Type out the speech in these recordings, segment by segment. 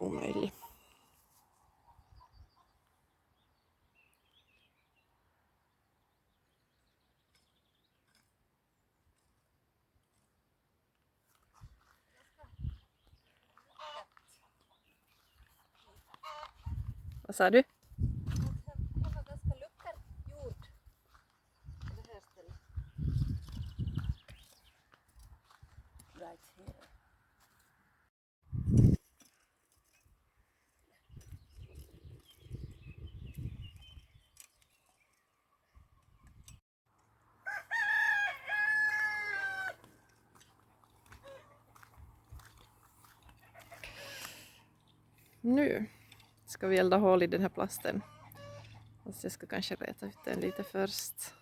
omöjlig. Vad sa du? Det var ganska lucker jord på det här stället. Right here. Nu ska vi elda hål i den här plasten. Fast jag ska kanske räta ut den lite först.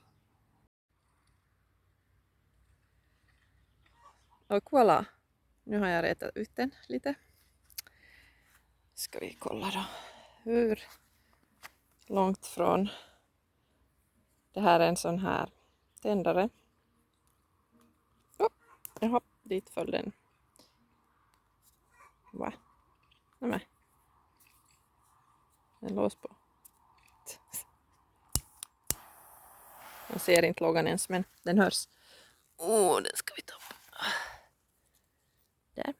Och voilà! Nu har jag rätat ut den lite. Ska vi kolla då hur långt från. Det här är en sån här tändare. Jaha, dit föll den. Va? Nämen. En lås på. Man ser inte lågan ens, men den hörs. Den ska vi ta upp. Där.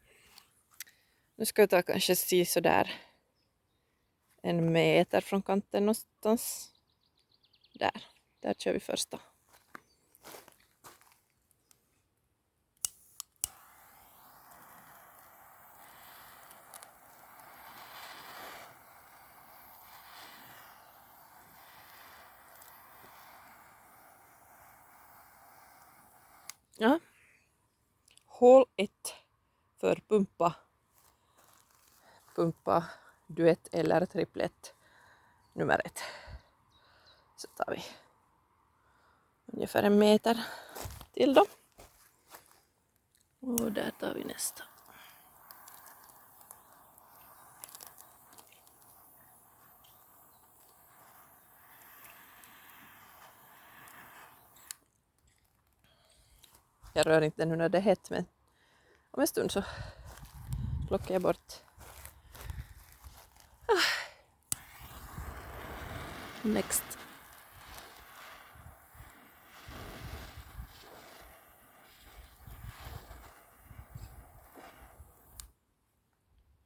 Nu ska jag ta kanske sådär 1 meter från kanten någonstans. Där kör vi första. Ja. Hål 1 för pumpa duett eller triplett nummer 1. Så tar vi ungefär 1 meter till då. Och där tar vi nästa. Jag rör inte den nu när det är hett, men om en stund så plockar jag bort. Next.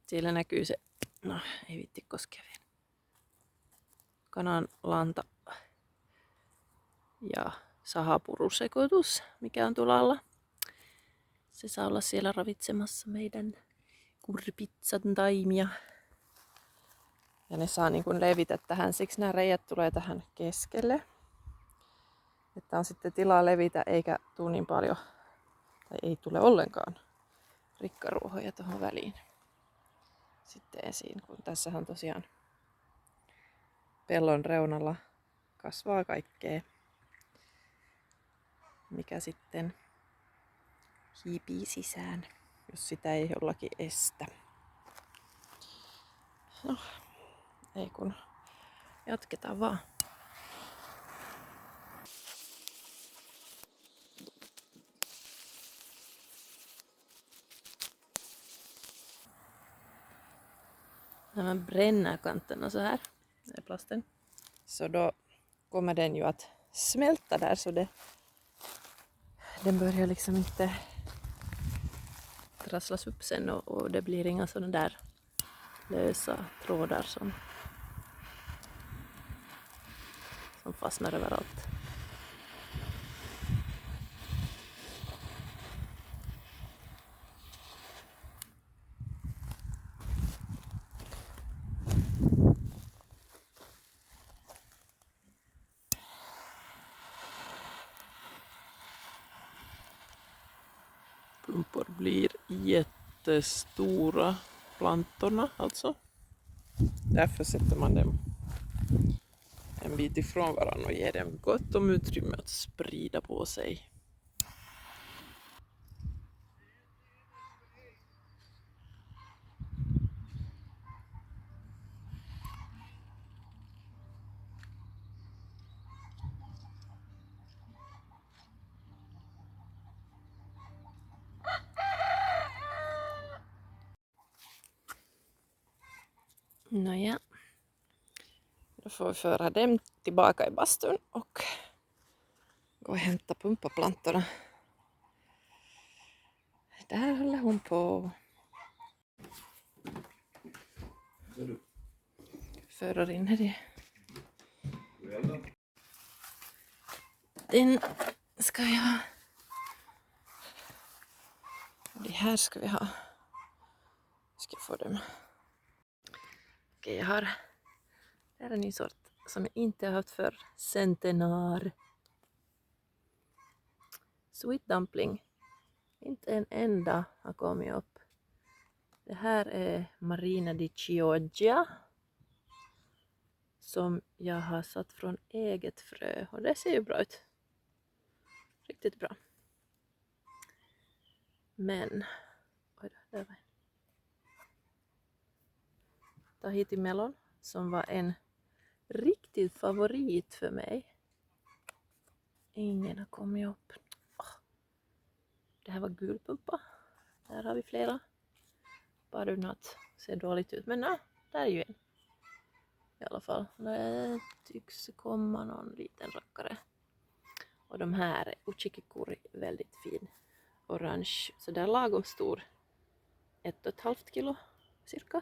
Siellä näkyy se, no ei viitti koskea vielä. Kananlanta ja sahapurusekoitus, mikä on tulalla. Se saa olla siellä ravitsemassa meidän kurpitsan taimia. Ja ne saa niin kuin levitä tähän, siksi nämä reijät tulee tähän keskelle. Että on sitten tilaa levitä eikä tule niin paljon, tai ei tule ollenkaan rikkaruohoja tuohon väliin. Sitten esiin, kun tässähän tosiaan pellon reunalla kasvaa kaikkea, mikä sitten hiipii sisään, jos sitä ei jollakin estä. No, ei kun jatketaan vaan. När man bränner kanterna så här med plasten, så då kommer den ju att smälta där, så den börjar liksom inte trasslas upp sen och det blir inga sådana där lösa trådar som fastnar överallt. Pumpor blir jättestora, plantorna alltså. Därför sätter man dem en bit ifrån varandra och ger dem gott om utrymme att sprida på sig. Nåja. Då får vi föra dem tillbaka i bastun och gå och hämta pumpaplantorna. Där håller hon på. Förar in här i. Den ska jag. Det här ska vi ha. Ska jag få dem. Okej, jag har. Det här är en ny sort som jag inte har haft för. Centenar. Sweet dumpling. Inte en enda har kommit upp. Det här är Marina di Chioggia. Som jag har satt från eget frö. Och det ser ju bra ut. Riktigt bra. Men. Oj då, där var en. Tahiti melon. Som var en riktig favorit för mig. Ingen har kommit upp. Det här var gulpumpa. Där har vi flera. Bara något ser dåligt ut. Men nej, där är ju en. I alla fall. Det tycks komma någon liten rackare. Och de här uchikikuri är väldigt fin. Orange. Så där lagom stor. 1,5 kilo cirka.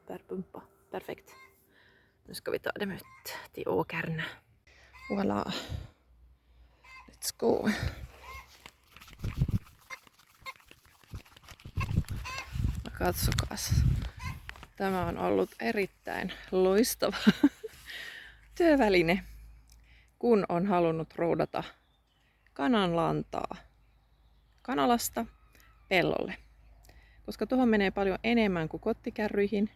Per pumpa. Perfekt. Nu ska vi ta dem ut till åkern. Voilà. Let's go. Katsokaas. Tämä on ollut erittäin loistava työväline, kun on halunnut roudata kananlantaa kanalasta pellolle. Koska tuohon menee paljon enemmän kuin kottikärryihin.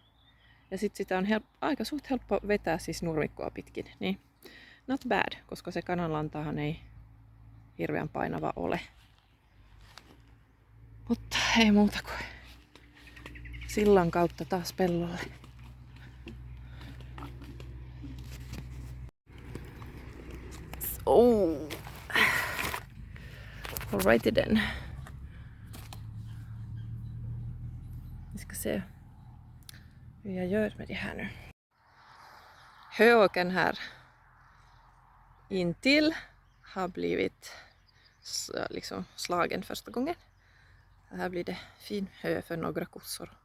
Ja sitten sitä on aika suht helppo vetää siis nurmikkoa pitkin. Niin not bad, koska se kananlantahan ei hirveän painava ole. Mutta ei muuta kuin sillan kautta taas pellolle. Oh. Alrighty then. Vi ska se hur jag gör med det här nu. Höåkern här intill har blivit liksom slagen första gången. Här blir det fin hö för några kossor.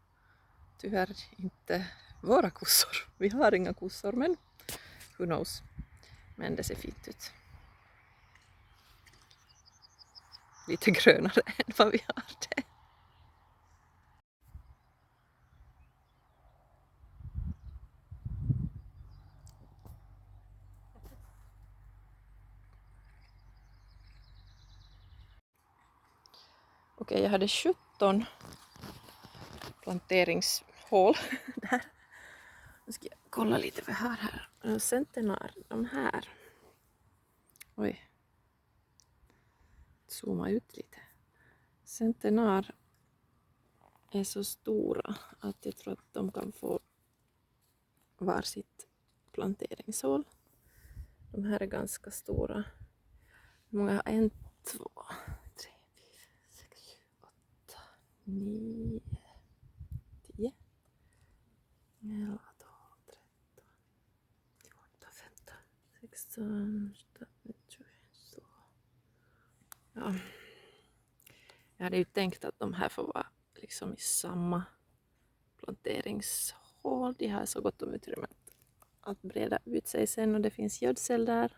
Tyvärr inte våra kossor. Vi har inga kossor, men who knows. Men det ser fint ut. Lite grönare än vad vi har det. Okej, jag hade 17 planteringshål där. Nu ska jag kolla lite vad jag har här. Centenar, de här. Oj. Zooma ut lite. Centenar är så stora att jag tror att de kan få varsitt planteringshål. De här är ganska stora. Hur många har 1, 2, 3, 4, 6, 7, 8, 9, 10, 11, 12, 13, 14, 15, 16, 17, 20, 22. Ja. Jag hade ju tänkt att de här får vara liksom i samma planteringshål. De har så gott om utrymme att breda ut sig sen och det finns gödsel där.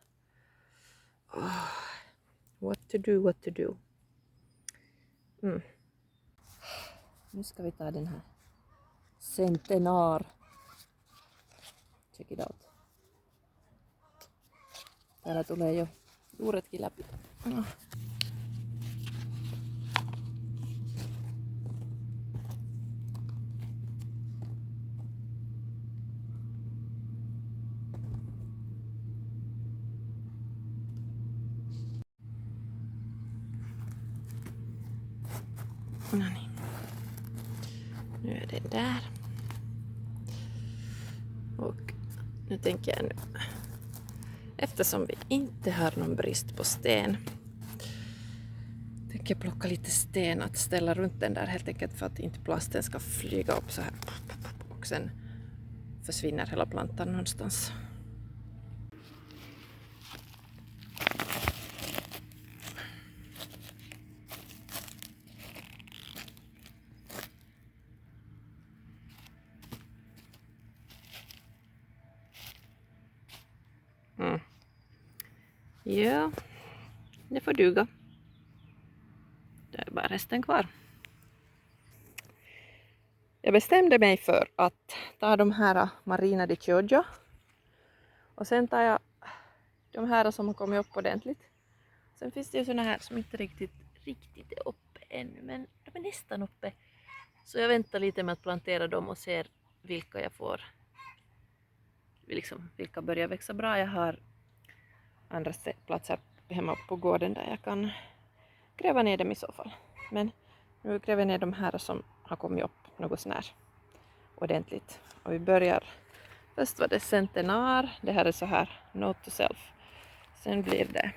Oh, what to do, what to do. Nu ska vi ta den här centenar. Check it out. Täällä tulee jo juuretkin läpi. No niin. Nu är det där. Och nu tänker jag nu, eftersom vi inte har någon brist på sten, tänker jag plocka lite sten att ställa runt den där helt enkelt för att inte plasten ska flyga upp så här och sen försvinner hela plantan någonstans. Ja, det får duga. Det är bara resten kvar. Jag bestämde mig för att ta de här Marina di Chioggia. Och sen tar jag de här som har kommit upp ordentligt. Sen finns det ju såna här som inte riktigt är uppe ännu, men de är nästan uppe. Så jag väntar lite med att plantera dem och ser vilka jag får. Liksom, vilka börjar växa bra. Jag har andra platser hemma på gården där jag kan gräva ner dem i så fall. Men nu gräver jag ner de här som har kommit upp något sånär ordentligt. Och vi börjar, först var det Centenar, det här är så här, Note to Self. Sen blir det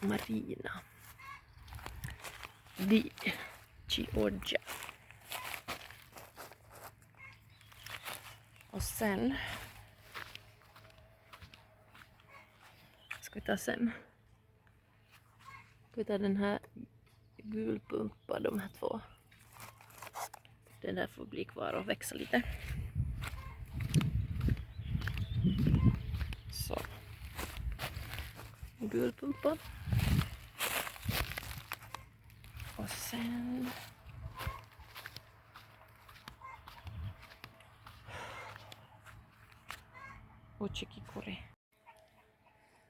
Marina di Chioggia. Och sen ska vi ta sen. Ska vi ta den här gulpumpa, de här två. Den där får bli kvar och växa lite. Så. Gulpumpa. Och sen Uchikikuri.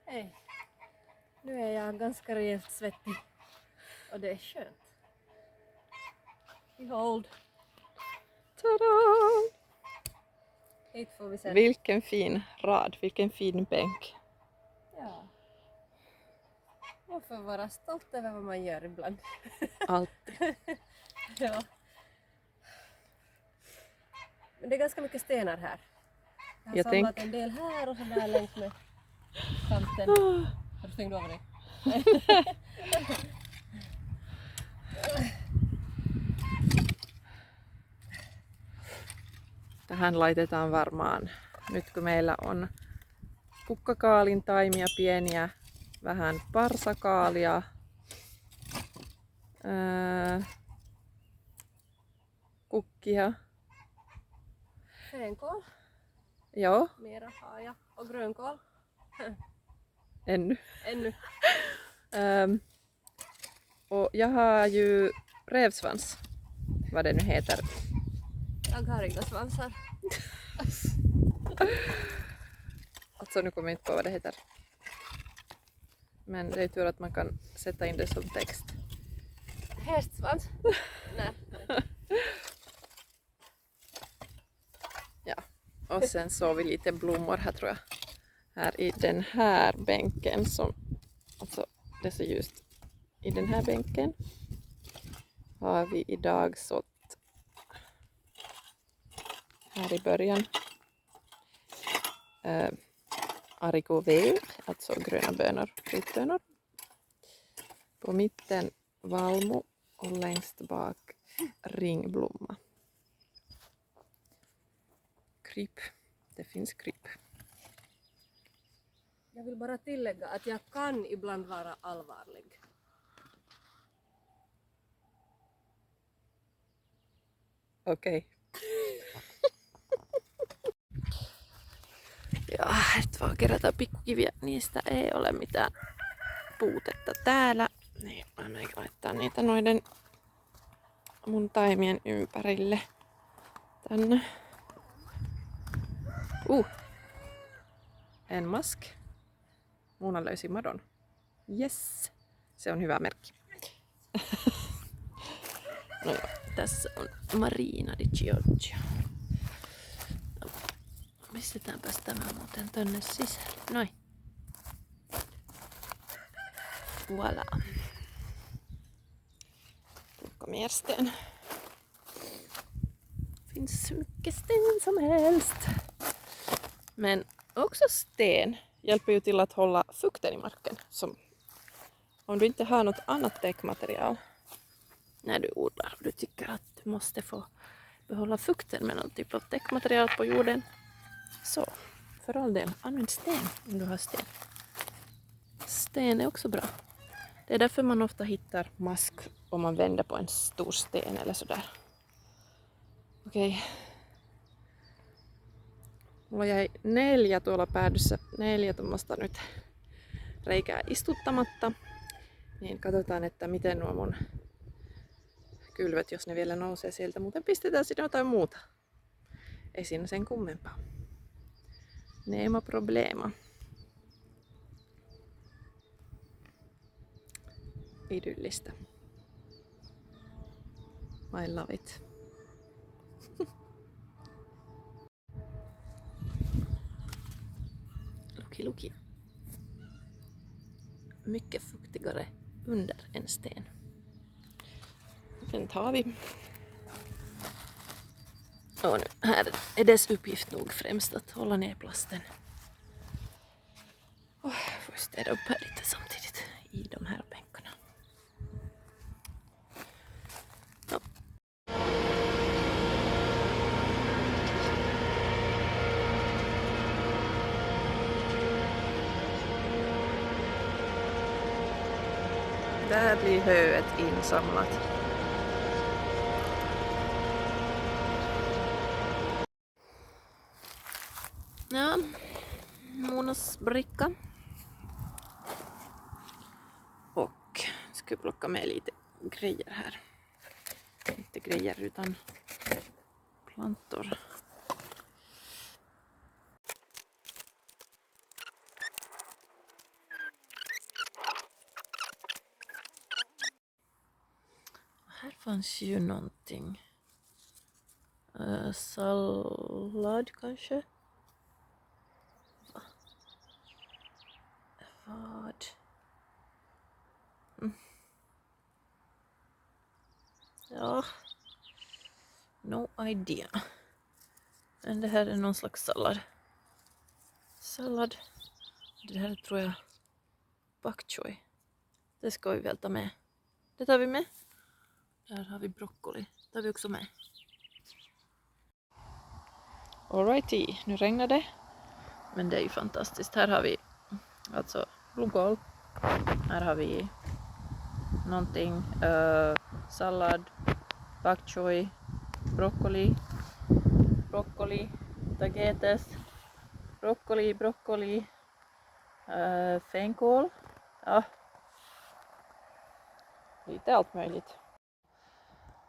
Hej. Nu är jag ganska rejält svettig. Och det är skönt. Behold. Tada! Hit får vi sen. Vilken fin rad, vilken fin bänk. Ja. Man får vara stolt över vad man gör ibland. Alltid. Ja. Men det är ganska mycket stenar här. Jag har samlat en del här och så där längs med kanten. Har du stängt över dig? Tähän laitetaan varmaan, nyt kun meillä on kukkakaalin taimia pieniä, vähän parsakaalia, kukkia. Fänkål, Joo, mera har jag. Och grönkål. ännu. Ännu. Och jag har ju rävsvans, vad det nu heter. Jag har inga svansar. Alltså nu kommer jag inte på vad det heter. Men det är tur att man kan sätta in det som text. Hästsvans? Nej. Ja, och sen så vi lite blommor här tror jag. Här i den här bänken som, alltså det är så ljust. I den här bänken har vi idag sått här i början haricot vert, alltså gröna bönor, vitbönor. På mitten valmo och längst bak ringblomma. Kryp, det finns kryp. Jag vill bara tillägga att jag kan ibland vara allvarlig. Okei. Ja, et vaan kerätä pikkukiviä. Niistä ei ole mitään puutetta täällä. Niin, mä eikä laittaa niitä noiden mun taimien ympärille. Tänne. En mask. Muuna löysi madon. Yes! Se on hyvä merkki. No joo, tässä on Marina di Chioggia. Pistetäänpäs tämä muuten tonne sisälle. Noin. Voilà. Plocka mer sten. Finns så mycket sten som helst. Men också sten hjälper ju till att hålla fukten i marken. Som om du inte har något annat täckmaterial när du odlar och du tycker att du måste få behålla fukten med någon typ av täckmaterial på jorden. Så, för all del, använd sten om du har sten. Sten är också bra. Det är därför man ofta hittar mask om man vänder på en stor sten eller sådär. Okei. Mulla jäi 4 tuolla päädyssä. 4 tuommoista nyt reikää istuttamatta. Niin katsotaan, että miten nuo mun kylvöt, jos ne vielä nousee sieltä. Muuten pistetään sinne jotain muuta. Ei siinä sen kummempaa. Nema problema. Idyllistä. I love it. Luki. Mycket fuktigare under en sten. Den tar vi. Och nu, här är dess uppgift nog främst att hålla ner plasten. Får vi städa upp här lite samtidigt i de här bänkarna. Ja. Där blir höet insamlat. Ja, Monas bricka. Och ska plocka med lite grejer här. Inte grejer utan plantor. Här fanns ju någonting. Sallad kanske? Vad? Ja. No idea. Men det här är någon slags sallad. Det här tror jag bok choy. Det ska vi väl ta med. Det tar vi med. Där har vi broccoli. Det tar vi också med. Alrighty, nu regnar det. Men det är ju fantastiskt. Här har vi alltså blomkål. Här har vi någonting. Sallad. Bok choy. Broccoli. Tagetes. Broccoli. Fänkål. Ja. Lite allt möjligt.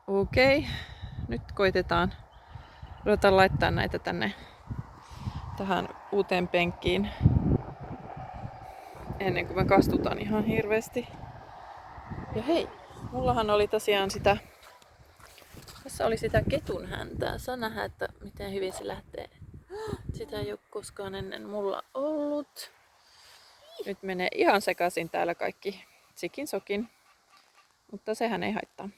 Okei, nyt ruvetaan laittaa näitä tähän uuteen penkkiin ennen kuin me kastutaan ihan hirveästi. Ja hei, mullahan oli tosiaan tässä oli sitä ketun häntää. Saa nähdä, että miten hyvin se lähtee. Sitä ei ole koskaan ennen mulla ollut. Nyt menee ihan sekaisin täällä kaikki sikin sokin, mutta sehän ei haittaa.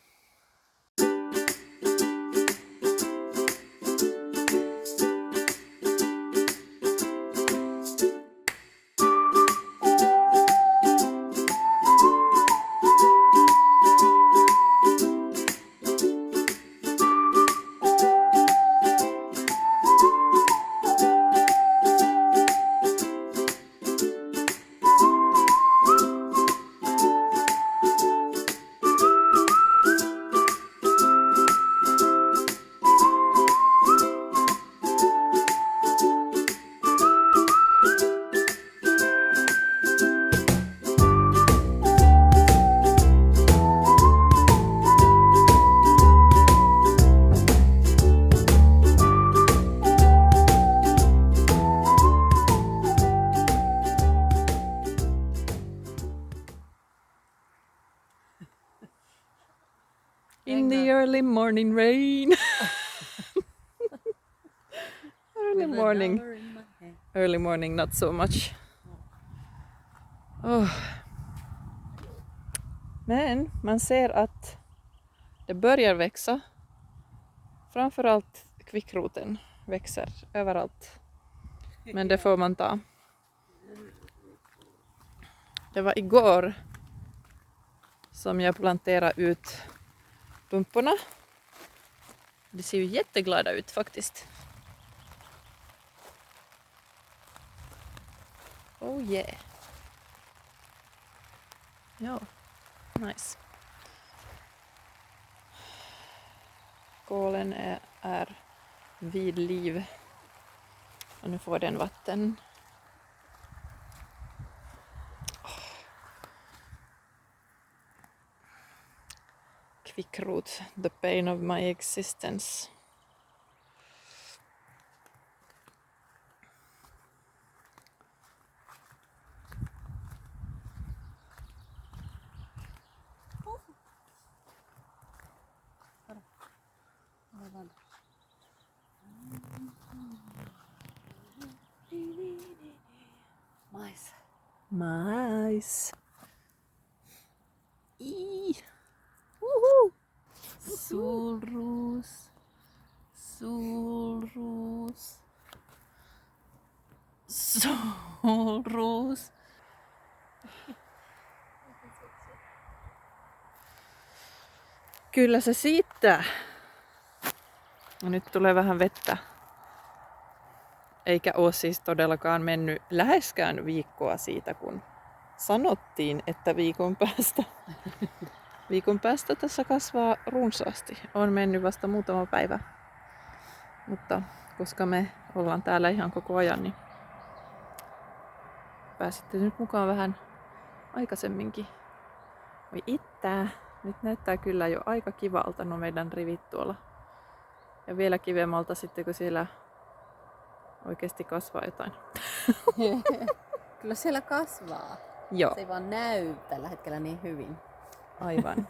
In the early morning rain. Early morning not so much. Oh. Men man ser att det börjar växa. Framförallt kvickroten växer överallt. Men det får man ta. Det var igår som jag planterade ut pumporna. De ser ju jätteglada ut faktiskt. Oh yeah. Ja, nice. Kålen är vid liv. Och nu får den vatten. Kvickrot, the pain of my existence. Mais. Mais. Woohoo! Solros. Solros. Solros. Kyllä se siitä. Ja nyt tulee vähän vettä. Eikä ole siis todellakaan mennyt läheskään viikkoa siitä, kun sanottiin, että viikon päästä tässä kasvaa runsaasti. On mennyt vasta muutama päivä. Mutta koska me ollaan täällä ihan koko ajan, niin pääsitte nyt mukaan vähän aikaisemminkin. Oi ittää. Nyt näyttää kyllä jo aika kivalta nuo meidän rivit tuolla. Ja vielä kivemmalta sitten, kun siellä oikeasti kasvaa jotain. Kyllä siellä kasvaa. Joo. Se ei vaan näy tällä hetkellä niin hyvin. Aivan.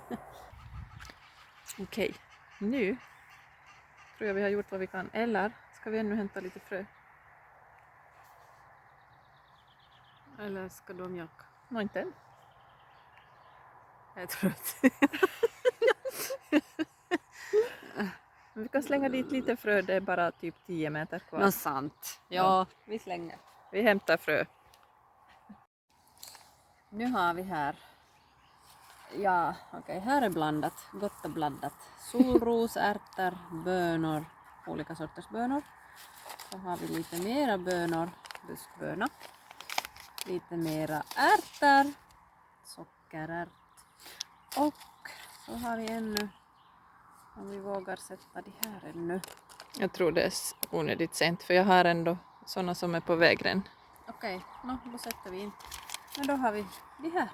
Okej, nu tror jag vi har gjort vad vi kan. Eller ska vi ännu hämta lite frö? Eller ska de mjölka? No inte än. Jag tror att... Vi kan slänga dit lite frö, det är bara typ 10 meter kvar. Nå sant. Ja, vi slänger. Vi hämtar frö. Nu har vi här, ja okej, här är blandat, gott och blandat. Solros, ärtor, bönor, olika sorters bönor. Så har vi lite mera bönor, buskböna. Lite mera ärtor, sockerärt. Och så har vi ännu, om vi vågar sätta de här ännu. Jag tror det är onödigt sent, för jag har ändå såna som är på väg redan. Okej, då sätter vi in. Men då har vi de här.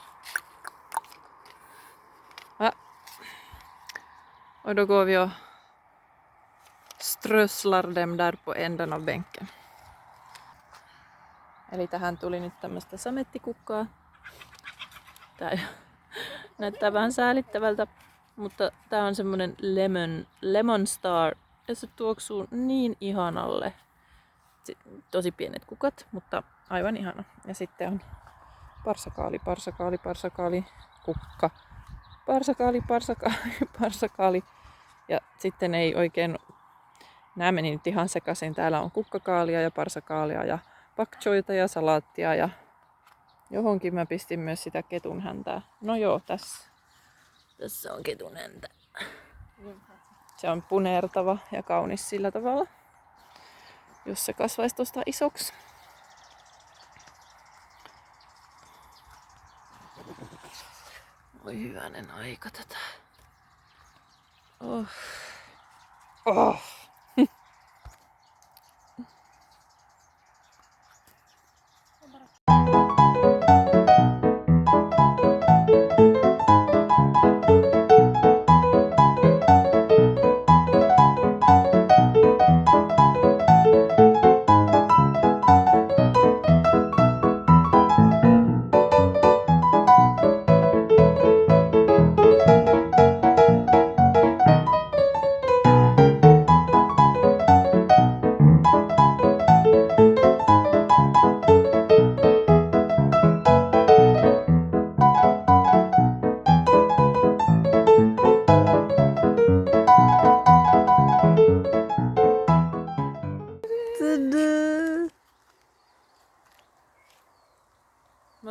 Ja. Och då går vi och strösslar dem där på änden av bänken. Eli tähän tuli nyt tämmöistä samettikukkaa. Tää näyttää vähän säälittävältä, mutta tää on semmonen lemon star ja se tuoksuu niin ihanalle. Tosi pienet kukat, mutta aivan ihana. Ja sitten on parsakaali, kukka, parsakaali. Ja sitten ei oikein, nämä meni nyt ihan sekaisin. Täällä on kukkakaalia ja parsakaalia ja pak choita ja salaattia ja johonkin mä pistin myös sitä ketunhäntää. No joo, tässä on ketunhäntä. Se on punertava ja kaunis sillä tavalla, jos se kasvaisi tosta isoksi. Oi hyvänen aika tätä. Oh. Oh.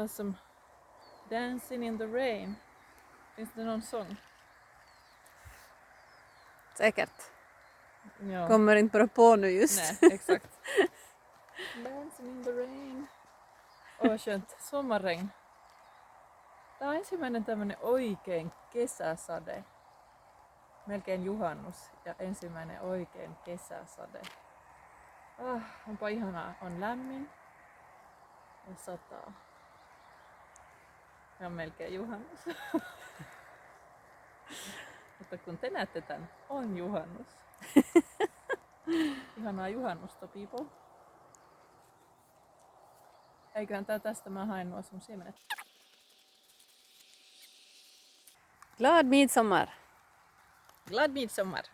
Som Dancing in the Rain. Finns det någon sång? Säkert. Joo. Kommer inte bara på nu just. Nej, exakt. Dancing in the rain. Åh, skönt. Sommarregn. Tää on ensimmäinen tämmönen oikein kesäsade. Melkein juhannus ja ensimmäinen oikein kesäsade. Onpa ihanaa. On lämmin ja sataa. Ja on melkein juhannus. Mutta kun te näette tän, on juhannus. Ihanaa juhannusta, people. Eiköhän tää tästä, mä hain nuo sun siemenet. Glad midsommar! Glad midsommar!